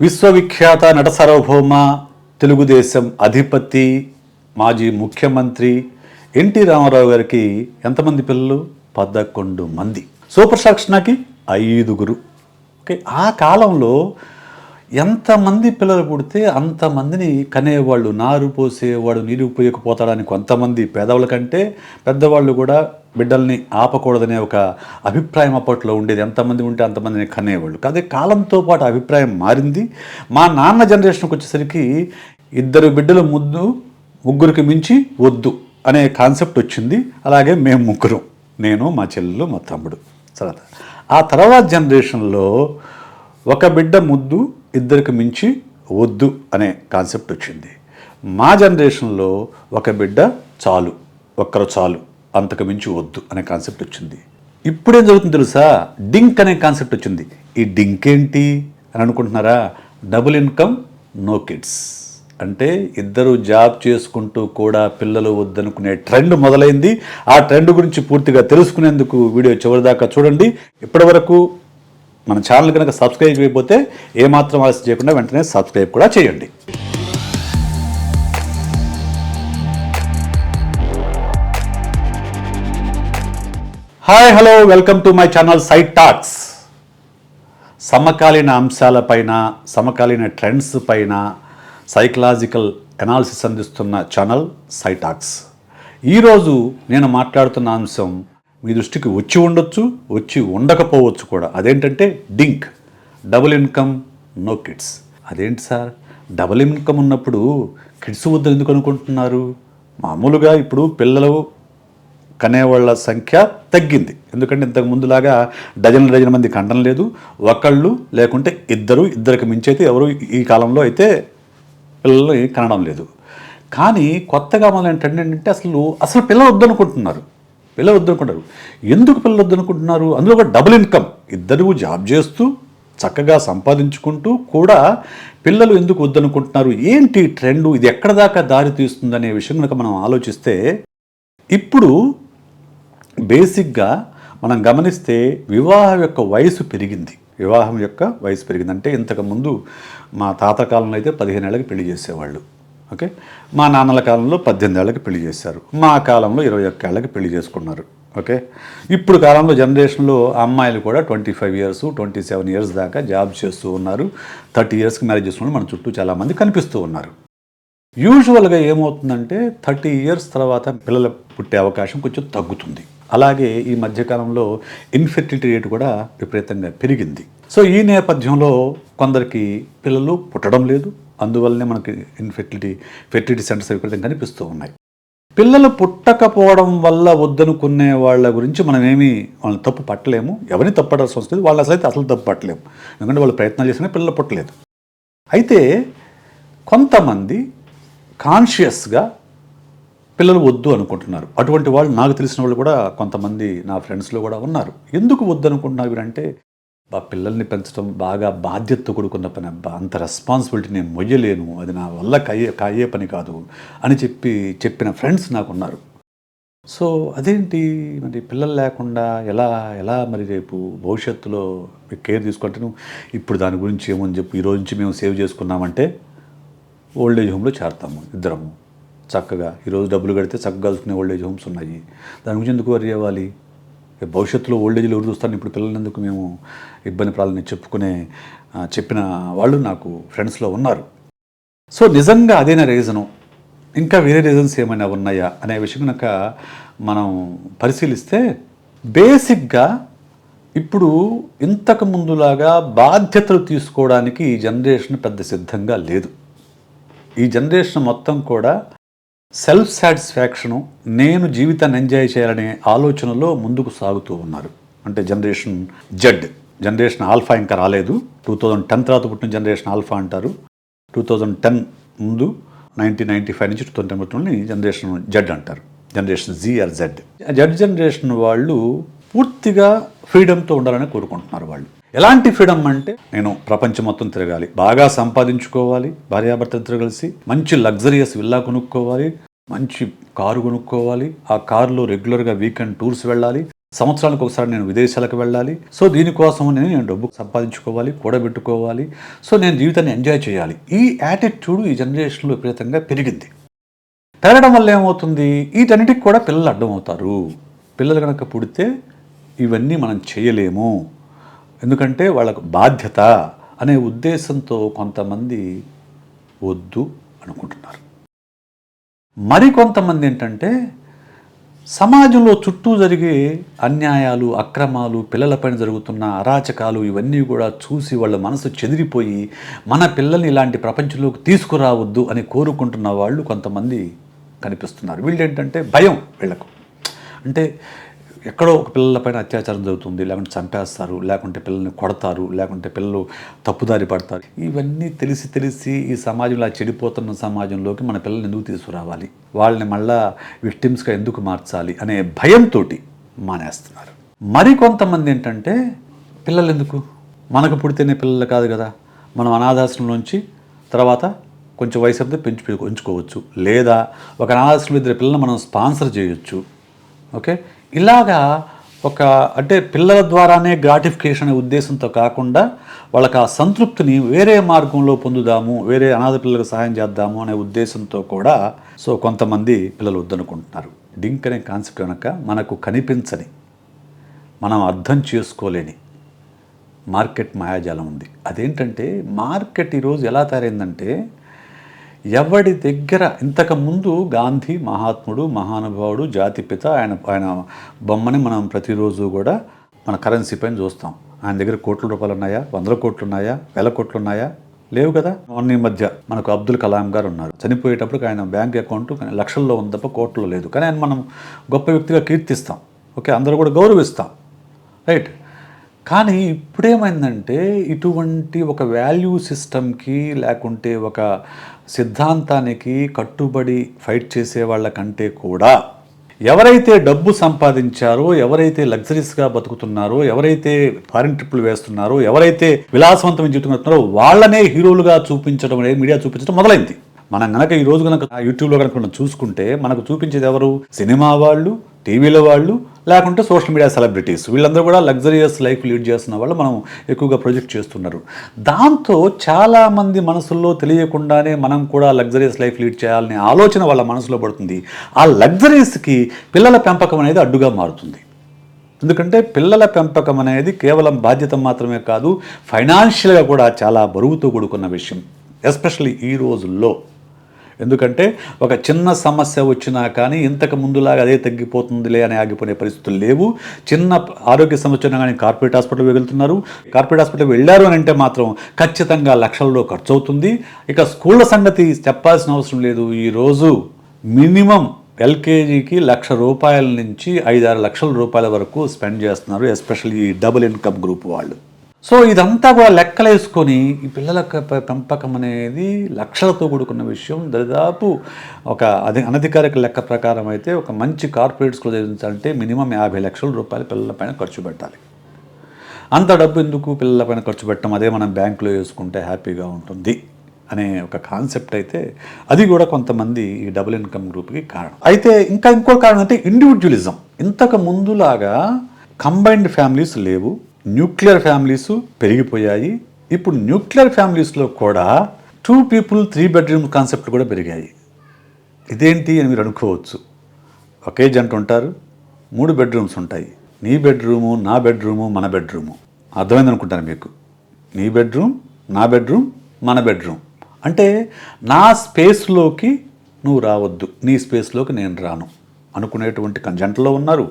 విశ్వవిఖ్యాత నట సార్వభౌమ తెలుగుదేశం అధిపతి మాజీ ముఖ్యమంత్రి ఎన్టీ రామారావు గారికి ఎంతమంది పిల్లలు? 11 మంది. సూపర్ సాక్షనాకి 5గురు. ఓకే, ఆ కాలంలో ఎంతమంది పిల్లలు పుడితే అంతమందిని కనేవాళ్ళు. నారు పోసేవాడు నీరు పోయకపోతాడని కొంతమంది పేదవాళ్ళ కంటే పెద్దవాళ్ళు కూడా బిడ్డల్ని ఆపకూడదనే ఒక అభిప్రాయం అప్పట్లో ఉండేది. ఎంతమంది ఉంటే అంతమందిని కనేవాళ్ళు. అదే కాలంతో పాటు అభిప్రాయం మారింది. మా నాన్న జనరేషన్కి వచ్చేసరికి 2 బిడ్డలు ముగ్గురికి మించి వద్దు అనే కాన్సెప్ట్ వచ్చింది. అలాగే మేము ముగ్గురం, నేను, మా చెల్లెలు, మా తమ్ముడు. సరే, ఆ తర్వాత జనరేషన్లో 1 బిడ్డ ముద్దు, 2కి మించి వద్దు అనే కాన్సెప్ట్ వచ్చింది. మా జనరేషన్లో 1 బిడ్డ చాలు, ఒక్కరు చాలు, అంతకు మించి వద్దు అనే కాన్సెప్ట్ వచ్చింది. ఇప్పుడేం జరుగుతుంది తెలుసా? డింక్ అనే కాన్సెప్ట్ వచ్చింది. ఈ డింక్ ఏంటి అని అనుకుంటున్నారా? డబుల్ ఇన్కమ్ నో కిడ్స్ అంటే 2 జాబ్ చేసుకుంటూ కూడా పిల్లలు వద్దనుకునే ట్రెండ్ మొదలైంది. ఆ ట్రెండ్ గురించి పూర్తిగా తెలుసుకునేందుకు వీడియో చివరిదాకా చూడండి. ఇప్పటి వరకు మన ఛానల్ కనుక సబ్స్క్రైబ్ చేయకపోతే ఏమాత్రం ఆలస్యం చేయకుండా వెంటనే సబ్స్క్రైబ్ కూడా చేయండి. Hi, hello, welcome to my channel sight talks. సమకాలీన అంశాలపైన, సమకాలీన ట్రెండ్స్ పైన సైకలాజికల్ అనాలిసిస్ అందిస్తున్న ఛానల్ సైట్ టాక్స్. ఈరోజు నేను మాట్లాడుతున్న అంశం మీ దృష్టికి వచ్చి ఉండొచ్చు, వచ్చి ఉండకపోవచ్చు కూడా. అదేంటంటే DINK, double income no kids. అదేంటి సార్, డబుల్ ఇన్కమ్ ఉన్నప్పుడు కిడ్స్ వద్దు ఎందుకు అనుకుంటున్నారు? మామూలుగా ఇప్పుడు పిల్లలు కనేవాళ్ళ సంఖ్య తగ్గింది. ఎందుకంటే ఇంతకు ముందులాగా డజన్ మంది కండం లేదు. ఒకళ్ళు లేకుంటే 2కి మించి అయితే ఎవరు ఈ కాలంలో అయితే పిల్లల్ని కనడం లేదు. కానీ కొత్తగా మనం ఏంటంటే అసలు పిల్లలు వద్దనుకుంటున్నారు. ఎందుకు పిల్లలు వద్దనుకుంటున్నారు? అందులో ఒక డబుల్ ఇన్కమ్, 2 జాబ్ చేస్తూ చక్కగా సంపాదించుకుంటూ కూడా పిల్లలు ఎందుకు వద్దనుకుంటున్నారు? ఏంటి ట్రెండ్? ఇది ఎక్కడ దాకా దారి తీస్తుందనే విషయం కనుక మనం ఆలోచిస్తే, ఇప్పుడు బేసిక్గా మనం గమనిస్తే వివాహం యొక్క వయసు పెరిగింది. అంటే ఇంతకుముందు మా తాత కాలంలో అయితే 15 ఏళ్ళకి పెళ్లి చేసేవాళ్ళు. ఓకే, మా నాన్నల కాలంలో 18 ఏళ్ళకి పెళ్లి చేశారు. మా కాలంలో 21 ఏళ్ళకి పెళ్లి చేసుకున్నారు. ఓకే, ఇప్పుడు కాలంలో జనరేషన్లో అమ్మాయిలు కూడా 25 ఇయర్స్, 27 ఇయర్స్ దాకా జాబ్ చేస్తూ ఉన్నారు. 30 ఇయర్స్కి మ్యారేజ్ చేసుకుని మన చుట్టూ చాలామంది కనిపిస్తూ ఉన్నారు. యూజువల్గా ఏమవుతుందంటే 30 ఇయర్స్ తర్వాత పిల్లలు పుట్టే అవకాశం కొంచెం తగ్గుతుంది. అలాగే ఈ మధ్యకాలంలో ఇన్ఫెర్టిలిటీ రేటు కూడా విపరీతంగా పెరిగింది. సో ఈ నేపథ్యంలో కొందరికి పిల్లలు పుట్టడం లేదు. అందువల్లనే మనకి ఫెర్టిలిటీ సెంటర్స్ విపరీతంగా కనిపిస్తూ ఉన్నాయి. పిల్లలు పుట్టకపోవడం వల్ల వద్దనుకునే వాళ్ళ గురించి మనం వాళ్ళని తప్పు పట్టలేము. ఎవరిని తప్పడాల్సి వస్తుంది, వాళ్ళు అసలు తప్పు పట్టలేము. ఎందుకంటే వాళ్ళు ప్రయత్నాలు చేసినా పిల్లలు పుట్టలేదు. అయితే కొంతమంది కాన్షియస్గా పిల్లలు వద్దు అనుకుంటున్నారు. అటువంటి వాళ్ళు నాకు తెలిసిన వాళ్ళు కూడా కొంతమంది నా ఫ్రెండ్స్లో కూడా ఉన్నారు. ఎందుకు వద్దు అనుకుంటున్నారు అంటే, పిల్లల్ని పెంచడం బాగా బాధ్యత కూడుకున్న పని, అంత రెస్పాన్సిబిలిటీ నేను మొయ్యలేను, అది నా వల్ల కాయే పని కాదు అని చెప్పిన ఫ్రెండ్స్ నాకు ఉన్నారు. సో అదేంటి మరి పిల్లలు లేకుండా ఎలా మరి రేపు భవిష్యత్తులో కేర్ తీసుకుంటే ఇప్పుడు దాని గురించి ఏమని చెప్పి ఈరోజు నుంచి మేము సేవ్ చేసుకున్నామంటే ఓల్డేజ్ హోమ్లో చేరతాము. 2 చక్కగా ఈరోజు డబ్బులు కడితే చక్కగా కలుసుకునే ఓల్డేజ్ హోమ్స్ ఉన్నాయి. దాని గురించి ఎందుకు వరి అవ్వాలి? భవిష్యత్తులో ఓల్డేజ్లో ఎవరు చూస్తాను, ఇప్పుడు పిల్లలందుకు మేము ఇబ్బంది పడాలని చెప్పిన వాళ్ళు నాకు ఫ్రెండ్స్లో ఉన్నారు. సో నిజంగా అదేనా రీజను? ఇంకా వేరే రీజన్స్ ఏమైనా ఉన్నాయా అనే విషయం కనుక మనం పరిశీలిస్తే, బేసిక్గా ఇప్పుడు ఇంతకు ముందులాగా బాధ్యతలు తీసుకోవడానికి ఈ జనరేషన్ పెద్ద సిద్ధంగా లేదు. ఈ జనరేషన్ మొత్తం కూడా సెల్ఫ్ సాటిస్ఫాక్షను, నేను జీవితాన్ని ఎంజాయ్ చేయాలనే ఆలోచనలో ముందుకు సాగుతూ ఉన్నారు. అంటే జనరేషన్ ఆల్ఫా ఇంకా రాలేదు. 2010 తర్వాత పుట్టిన జనరేషన్ ఆల్ఫా అంటారు. 2010 ముందు 1995 నుంచి 2010 జనరేషన్ జెడ్ అంటారు. Generation G or Z. Generation వాళ్ళు పూర్తిగా ఫ్రీడమ్తో ఉండాలని కోరుకుంటున్నారు. వాళ్ళు ఎలాంటి ఫ్రీడమ్ అంటే, నేను ప్రపంచం మొత్తం తిరగాలి, బాగా సంపాదించుకోవాలి, భార్యాభర్తలతో కలిసి మంచి లగ్జరియస్ విల్లా కొనుక్కోవాలి, మంచి కారు కొనుక్కోవాలి, ఆ కారులో రెగ్యులర్గా వీకెండ్ టూర్స్ వెళ్ళాలి, సంవత్సరానికి ఒకసారి నేను విదేశాలకు వెళ్ళాలి. సో దీనికోసం నేను డబ్బు సంపాదించుకోవాలి, కూడబెట్టుకోవాలి. సో నేను జీవితాన్ని ఎంజాయ్ చేయాలి. ఈ యాటిట్యూడ్ ఈ జనరేషన్లో విపరీతంగా పెరిగింది. పెరగడం వల్ల ఏమవుతుంది, వీటన్నిటికి కూడా పిల్లలు అడ్డమవుతారు. పిల్లలు కనుక పుడితే ఇవన్నీ మనం చేయలేము, ఎందుకంటే వాళ్ళకు బాధ్యత అనే ఉద్దేశంతో కొంతమంది వద్దు అనుకుంటున్నారు. మరికొంతమంది ఏంటంటే సమాజంలో చుట్టూ జరిగే అన్యాయాలు, అక్రమాలు, పిల్లలపైన జరుగుతున్న అరాచకాలు ఇవన్నీ కూడా చూసి వాళ్ళ మనసు చెదిరిపోయి మన పిల్లల్ని ఇలాంటి ప్రపంచంలోకి తీసుకురావద్దు అని కోరుకుంటున్న వాళ్ళు కొంతమంది కనిపిస్తున్నారు. వీళ్ళు ఏంటంటే భయం వీళ్ళకు, అంటే ఎక్కడో ఒక పిల్లలపైన అత్యాచారం జరుగుతుంది, లేకుంటే చంపేస్తారు, లేకుంటే పిల్లల్ని కొడతారు, లేకుంటే పిల్లలు తప్పుదారి పడతారు. ఇవన్నీ తెలిసి ఈ సమాజంలో చెడిపోతున్న సమాజంలోకి మన పిల్లల్ని ఎందుకు తీసుకురావాలి, వాళ్ళని మళ్ళా విక్టిమ్స్గా ఎందుకు మార్చాలి అనే భయంతో మానేస్తున్నారు. మరికొంతమంది ఏంటంటే పిల్లలు ఎందుకు, మనకు పుడితేనే పిల్లలు కాదు కదా, మనం అనాథాశ్రమంలోంచి తర్వాత కొంచెం వయసు అయితే ఉంచుకోవచ్చు, లేదా ఒక అనాథాశ్రమం 2 పిల్లలు మనం స్పాన్సర్ చేయొచ్చు. ఓకే, ఇలాగా అంటే పిల్లల ద్వారానే గ్రాటిఫికేషన్ అనే ఉద్దేశంతో కాకుండా వాళ్ళకి ఆ సంతృప్తిని వేరే మార్గంలో పొందుదాము, వేరే అనాథ పిల్లలకు సహాయం చేద్దాము అనే ఉద్దేశంతో కూడా సో కొంతమంది పిల్లలు వద్దనుకుంటున్నారు. డింక్ అనే కాన్సెప్ట్ కనుక మనకు కనిపించని, మనం అర్థం చేసుకోలేని మార్కెట్ మాయాజాలం ఉంది. అదేంటంటే మార్కెట్ ఈరోజు ఎలా తయారైందంటే, ఎవడి దగ్గర ఇంతకుముందు గాంధీ మహాత్ముడు, మహానుభావుడు, జాతిపిత, ఆయన బొమ్మని మనం ప్రతిరోజు కూడా మన కరెన్సీ పైన చూస్తాం. ఆయన దగ్గర కోట్ల రూపాయలు ఉన్నాయా, 100 కోట్లు ఉన్నాయా, 1000 కోట్లు ఉన్నాయా, లేవు కదా. మొన్న ఈ మధ్య మనకు అబ్దుల్ కలాం గారు ఉన్నారు, చనిపోయేటప్పుడు ఆయన బ్యాంక్ అకౌంట్ లక్షల్లో ఉంది తప్ప కోట్లు లేదు, కానీ ఆయన మనం గొప్ప వ్యక్తిగా కీర్తిస్తాం. ఓకే, అందరూ కూడా గౌరవిస్తాం, రైట్. కానీ ఇప్పుడేమైందంటే ఇటువంటి ఒక వాల్యూ సిస్టమ్కి లేకుంటే ఒక సిద్ధాంతానికి కట్టుబడి ఫైట్ చేసే వాళ్ళకంటే కూడా ఎవరైతే డబ్బు సంపాదించారో, ఎవరైతే లగ్జరీస్గా బతుకుతున్నారో, ఎవరైతే ఫారిన్ ట్రిప్పులు వేస్తున్నారో, ఎవరైతే విలాసవంతమైన జీవితం గడుపుతున్నారో వాళ్ళనే హీరోలుగా చూపించడం అనేది మీడియా చూపించడం మొదలైంది. మనం కనుక ఈ రోజు కనుక యూట్యూబ్లో కనుక మనం చూసుకుంటే మనకు చూపించేది ఎవరు, సినిమా వాళ్ళు, టీవీలో వాళ్ళు, లేకుంటే సోషల్ మీడియా సెలబ్రిటీస్. వీళ్ళందరూ కూడా లగ్జరియస్ లైఫ్ లీడ్ చేస్తున్న వాళ్ళు మనం ఎక్కువగా ప్రొజెక్ట్ చేస్తున్నారు. దాంతో చాలామంది మనసుల్లో తెలియకుండానే మనం కూడా లగ్జరియస్ లైఫ్ లీడ్ చేయాలనే ఆలోచన వాళ్ళ మనసులో పడుతుంది. ఆ లగ్జరీస్కి పిల్లల పెంపకం అనేది అడ్డుగా మారుతుంది. ఎందుకంటే పిల్లల పెంపకం అనేది కేవలం బాధ్యత మాత్రమే కాదు, ఫైనాన్షియల్గా కూడా చాలా బరువుతో కూడుకున్న విషయం, ఎస్పెషల్లీ ఈ రోజుల్లో. ఎందుకంటే ఒక చిన్న సమస్య వచ్చినా కానీ ఇంతకు ముందులాగా అదే తగ్గిపోతుందిలే అని ఆగిపోయే పరిస్థితులు లేవు. చిన్న ఆరోగ్య సమస్య వచ్చినా కానీ కార్పొరేట్ హాస్పిటల్ వెళ్తున్నారు. కార్పొరేట్ హాస్పిటల్ వెళ్ళారు అని అంటే మాత్రం ఖచ్చితంగా లక్షల్లో ఖర్చు అవుతుంది. ఇక స్కూళ్ళ సంగతి చెప్పాల్సిన అవసరం లేదు. ఈరోజు మినిమం ఎల్కేజీకి ₹1,00,000 నుంచి 5-6 లక్షల రూపాయల వరకు స్పెండ్ చేస్తున్నారు, ఎస్పెషల్లీ ఈ డబుల్ ఇన్కమ్ గ్రూప్ వాళ్ళు. సో ఇదంతా కూడా లెక్కలేసుకొని ఈ పిల్లల పెంపకం అనేది లక్షలతో కూడుకున్న విషయం. దాదాపు ఒక అనధికారిక లెక్క ప్రకారం అయితే ఒక మంచి కార్పొరేట్ స్కూల్ చదివించాలంటే మినిమం ₹50 లక్షల పిల్లలపైన ఖర్చు పెట్టాలి. అంత డబ్బు ఎందుకు పిల్లలపైన ఖర్చు పెట్టడం, అదే మనం బ్యాంకులో వేసుకుంటే హ్యాపీగా ఉంటుంది అనే ఒక కాన్సెప్ట్ అయితే అది కూడా కొంతమంది ఈ డబుల్ ఇన్కమ్ గ్రూప్కి కారణం. అయితే ఇంకో కారణం అంటే ఇండివిజువలిజం. ఇంతకు ముందులాగా కంబైన్డ్ ఫ్యామిలీస్ లేవు, న్యూక్లియర్ ఫ్యామిలీస్ పెరిగిపోయాయి. ఇప్పుడు న్యూక్లియర్ ఫ్యామిలీస్లో కూడా 2 people 3 bedroom కాన్సెప్ట్లు కూడా పెరిగాయి. ఇదేంటి అని మీరు అనుకోవచ్చు. ఒకే జంట ఉంటారు, 3 bedrooms ఉంటాయి. నీ బెడ్రూము, నా బెడ్రూము, మన బెడ్రూము. అర్థమైంది అనుకుంటాను మీకు. నీ బెడ్రూమ్, నా బెడ్రూమ్, మన బెడ్రూమ్. అంటే నా స్పేస్లోకి నువ్వు రావద్దు, నీ స్పేస్లోకి నేను రాను అనుకునేటువంటి జంటలో ఉన్నారు,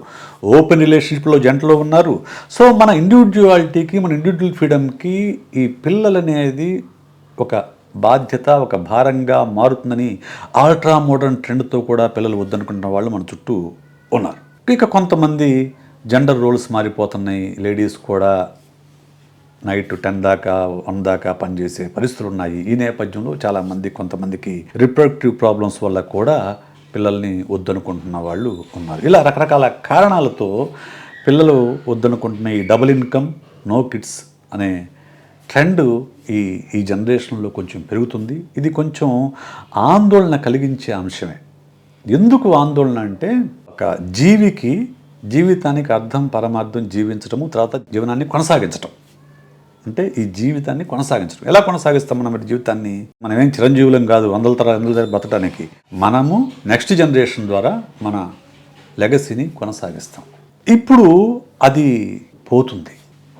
ఓపెన్ రిలేషన్షిప్లో జంటలో ఉన్నారు. సో మన ఇండివిజువాలిటీకి, మన ఇండివిజువల్ ఫ్రీడమ్కి ఈ పిల్లలు అనేది ఒక బాధ్యత, ఒక భారంగా మారుతుందని అల్ట్రా మోడర్న్ ట్రెండ్తో కూడా పిల్లలు వద్దనుకుంటున్న వాళ్ళు మన చుట్టూ ఉన్నారు. ఇక కొంతమంది జెండర్ రోల్స్ మారిపోతున్నాయి, లేడీస్ కూడా నైట్ 10 దాకా 1 దాకా పనిచేసే పరిస్థితులు ఉన్నాయి. ఈ నేపథ్యంలో కొంతమందికి రిప్రొడక్టివ్ ప్రాబ్లమ్స్ వల్ల కూడా పిల్లల్ని వద్దనుకుంటున్న వాళ్ళు ఉన్నారు. ఇలా రకరకాల కారణాలతో పిల్లలు వద్దనుకుంటున్న ఈ డబుల్ ఇన్కమ్, నో కిడ్స్ అనే ట్రెండ్ ఈ జనరేషన్లో కొంచెం పెరుగుతుంది. ఇది కొంచెం ఆందోళన కలిగించే అంశమే. ఎందుకు ఆందోళన అంటే, ఒక జీవికి జీవితానికి అర్థం పరమార్థం జీవించడము, తర్వాత జీవనాన్ని కొనసాగించటం. అంటే ఈ జీవితాన్ని కొనసాగించడం. ఎలా కొనసాగిస్తాం మనం జీవితాన్ని? మనం ఏం చిరంజీవులం కాదు వందల తరాలు బతకడానికి. మనము నెక్స్ట్ జనరేషన్ ద్వారా మన లెగసీని కొనసాగిస్తాం. ఇప్పుడు అది పోతుంది.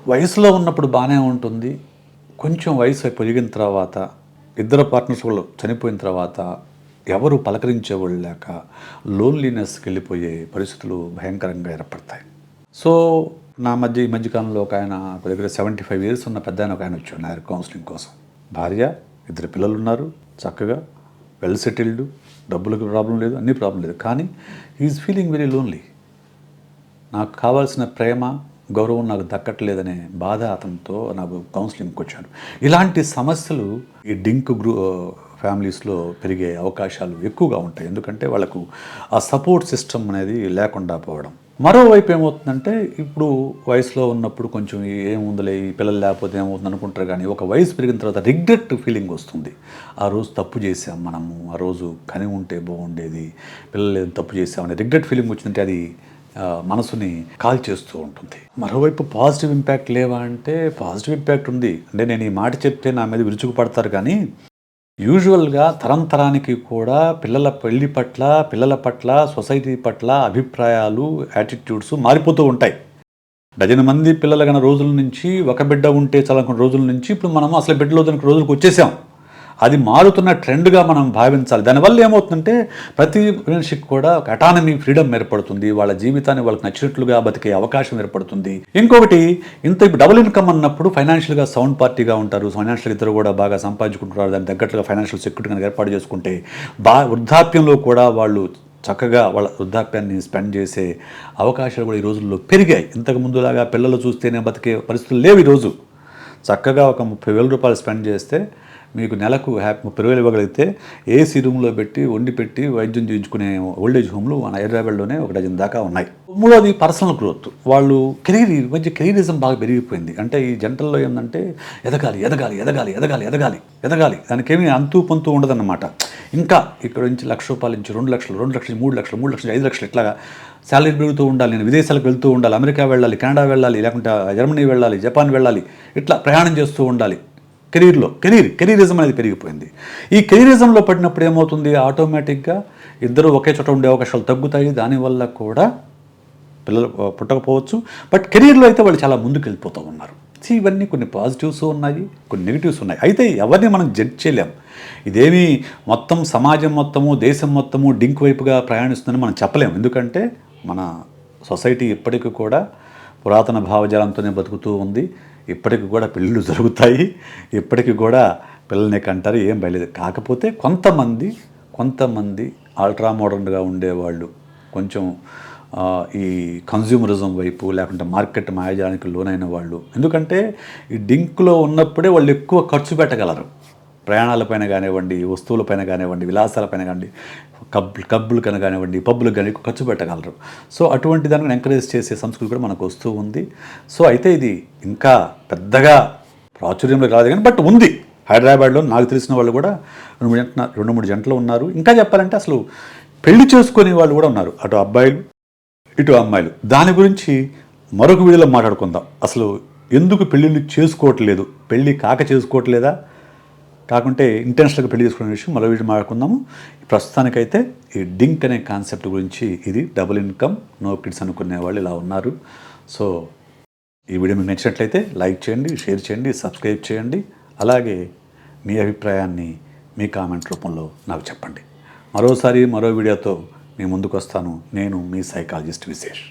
వయసులో ఉన్నప్పుడు బాగానే ఉంటుంది. కొంచెం వయసు పెరిగిన తర్వాత, ఇద్దరు పార్ట్నర్స్ వాళ్ళు చనిపోయిన తర్వాత ఎవరు పలకరించేవాళ్ళు లేక లోన్లీనెస్కి వెళ్ళిపోయే పరిస్థితులు భయంకరంగా ఏర్పడతాయి. సో ఈ మధ్యకాలంలో ఒక ఆయన దగ్గర 75 years ఉన్న పెద్ద ఆయన ఒక ఆయన వచ్చాడు నా కౌన్సిలింగ్ కోసం. భార్య, 2 పిల్లలు ఉన్నారు, చక్కగా వెల్ సెటిల్డ్, డబ్బులకు ప్రాబ్లం లేదు, అన్ని ప్రాబ్లం లేదు. కానీ ఈజ్ ఫీలింగ్ వెరీ లోన్లీ. నాకు కావాల్సిన ప్రేమ, గౌరవం నాకు దక్కట్లేదనే బాధ అతనితో నాకు కౌన్సిలింగ్కి వచ్చాడు. ఇలాంటి సమస్యలు ఈ డింక్ ఫ్యామిలీస్లో పెరిగే అవకాశాలు ఎక్కువగా ఉంటాయి. ఎందుకంటే వాళ్ళకు ఆ సపోర్ట్ సిస్టమ్ అనేది లేకుండా పోవడం. మరోవైపు ఏమవుతుందంటే, ఇప్పుడు వయసులో ఉన్నప్పుడు కొంచెం ఏముందిలే ఈ పిల్లలు లేకపోతే ఏమవుతుంది అనుకుంటారు. కానీ ఒక వయసు పెరిగిన తర్వాత రిగ్రెట్ ఫీలింగ్ వస్తుంది. ఆ రోజు తప్పు చేసాం మనము, ఆ రోజు కని ఉంటే బాగుండేది, పిల్లలు ఏదో తప్పు చేసామని రిగ్రెట్ ఫీలింగ్ వచ్చిందంటే అది మనసుని కాల్ చేస్తూ ఉంటుంది. మరోవైపు పాజిటివ్ ఇంపాక్ట్ లేవా అంటే పాజిటివ్ ఇంపాక్ట్ ఉంది. అంటే నేను ఈ మాట చెప్తే నా మీద విరుచుకు పడతారు. కానీ యూజువల్గా తరానికి కూడా పిల్లల పెళ్లి పట్ల, పిల్లల పట్ల, సొసైటీ పట్ల అభిప్రాయాలు, యాటిట్యూడ్స్ మారిపోతూ ఉంటాయి. డజన్ మంది పిల్లలు కన్నా రోజుల నుంచి, ఒక బిడ్డ ఉంటే చాలనుకున్న రోజుల నుంచి ఇప్పుడు మనం అసలు బిడ్డలో దానికి రోజులకు వచ్చేసాం. అది మారుతున్న ట్రెండ్గా మనం భావించాలి. దానివల్ల ఏమవుతుందంటే ప్రతి మనిషికి కూడా ఒక అటానమీ, ఫ్రీడమ్ ఏర్పడుతుంది. వాళ్ళ జీవితాన్ని వాళ్ళకి నచ్చినట్లుగా బతికే అవకాశం ఏర్పడుతుంది. ఇంకొకటి, ఇప్పుడు డబుల్ ఇన్కమ్ అన్నప్పుడు ఫైనాన్షియల్గా సౌండ్ పార్టీగా ఉంటారు. ఫైనాన్షియల్ ఇద్దరు కూడా బాగా సంపాదించుకుంటున్నారు. దానికి తగ్గట్టుగా ఫైనాన్షియల్ సెక్యూరిటీ కనుక ఏర్పాటు చేసుకుంటే వృద్ధాప్యంలో కూడా వాళ్ళు చక్కగా వాళ్ళ వృద్ధాప్యాన్ని స్పెండ్ చేసే అవకాశాలు కూడా ఈ రోజుల్లో పెరిగాయి. ఇంతకు ముందులాగా పిల్లలు చూస్తేనే బతికే పరిస్థితులు లేవు. ఈరోజు చక్కగా ఒక 30,000 రూపాయలు స్పెండ్ చేస్తే మీకు నెలకు 30,000 ఇవ్వగలిగితే ఏసీ రూమ్లో పెట్టి వండి పెట్టి వైద్యం చేయించుకునే ఓల్డేజ్ హోమ్లు మన హైదరాబాద్లోనే 1 డజన్ దాకా ఉన్నాయి. మూడోది పర్సనల్ గ్రోత్. వాళ్ళు కెరీరిజం బాగా పెరిగిపోయింది. అంటే ఈ జంటల్లో ఏంటంటే ఎదగాలి ఎదగాలి ఎదగాలి ఎదగాలి ఎదగాలి ఎదగాలి, దానికేమీ అంతు పొంతు ఉండదన్నమాట. ఇంకా ఇక్కడ నుంచి ₹1,00,000 నుంచి 2 లక్షలు, 2 లక్షలు, 3 లక్షలు, 3 లక్షలు, 5 లక్షలు, ఇట్లాగా శాలరీ పెరుగుతూ ఉండాలి. నేను విదేశాలకు వెళ్తూ ఉండాలి, అమెరికా వెళ్ళాలి, కెనడా వెళ్ళాలి, లేకుంటే జర్మనీ వెళ్ళాలి, జపాన్ వెళ్ళాలి, ఇట్లా ప్రయాణం చేస్తూ ఉండాలి. కెరీరిజం అనేది పెరిగిపోయింది. ఈ కెరీరిజంలో పడినప్పుడు ఏమవుతుంది, ఆటోమేటిక్గా ఇద్దరు ఒకే చోట ఉండే అవకాశాలు తగ్గుతాయి. దానివల్ల కూడా పిల్లలు పుట్టకపోవచ్చు. బట్ కెరీర్లో అయితే వాళ్ళు చాలా ముందుకు వెళ్ళిపోతూ ఉన్నారు. ఇవన్నీ కొన్ని పాజిటివ్స్ ఉన్నాయి, కొన్ని నెగిటివ్స్ ఉన్నాయి. అయితే ఎవరిని మనం జడ్జ్ చేయలేం. ఇదేమీ మొత్తం సమాజం మొత్తము, దేశం మొత్తము డింక్ వైపుగా ప్రయాణిస్తుందని మనం చెప్పలేము. ఎందుకంటే మన సొసైటీ ఇప్పటికీ కూడా పురాతన భావజాలంతోనే బతుకుతూ ఉంది. ఇప్పటికి కూడా పెళ్ళిళ్ళు జరుగుతాయి, ఇప్పటికి కూడా పిల్లల్ని కంటారు, ఏం బయలేదు. కాకపోతే కొంతమంది అల్ట్రా మోడర్న్గా ఉండేవాళ్ళు, కొంచెం ఈ కన్జ్యూమరిజం వైపు, లేకుంటే మార్కెట్ మాయాజానికి లోనైన వాళ్ళు. ఎందుకంటే ఈ డింక్లో ఉన్నప్పుడే వాళ్ళు ఎక్కువ ఖర్చు పెట్టగలరు. ప్రయాణాలపైన కానివ్వండి, వస్తువులపైన కానివ్వండి, విలాసాలపైన కానివ్వండి, క్లబ్బులకైనా కానివ్వండి, పబ్బులకు కానీ ఖర్చు పెట్టగలరు. సో అటువంటి దాన్ని ఎంకరేజ్ చేసే సంస్కృతి కూడా మనకు వస్తూ ఉంది. సో అయితే ఇది ఇంకా పెద్దగా ప్రాచుర్యంలో రాదు కానీ బట్ ఉంది. హైదరాబాద్లో నాకు తెలిసిన వాళ్ళు కూడా 2-3 జంటలు ఉన్నారు. ఇంకా చెప్పాలంటే అసలు పెళ్లి చేసుకునే వాళ్ళు కూడా ఉన్నారు, అటు అబ్బాయిలు ఇటు అమ్మాయిలు. దాని గురించి మరొక వీడియోలో మాట్లాడుకుందాం. అసలు ఎందుకు పెళ్ళిళ్ళు చేసుకోవట్లేదు, పెళ్ళి చేసుకోవట్లేదా, కాకుంటే ఇంటెన్షనల్గా పెళ్లి చేసుకునే విషయం మరో వీడియో మాట్లాడుకుందాము. ప్రస్తుతానికైతే ఈ డింక్ అనే కాన్సెప్ట్ గురించి, ఇది డబుల్ ఇన్కమ్, నో కిడ్స్ అనుకునే వాళ్ళు ఇలా ఉన్నారు. సో ఈ వీడియో మీకు నచ్చినట్లయితే లైక్ చేయండి, షేర్ చేయండి, సబ్స్క్రైబ్ చేయండి. అలాగే మీ అభిప్రాయాన్ని మీ కామెంట్ రూపంలో నాకు చెప్పండి. మరో వీడియోతో మీ ముందుకు వస్తాను. నేను మీ సైకాలజిస్ట్ విశేష్.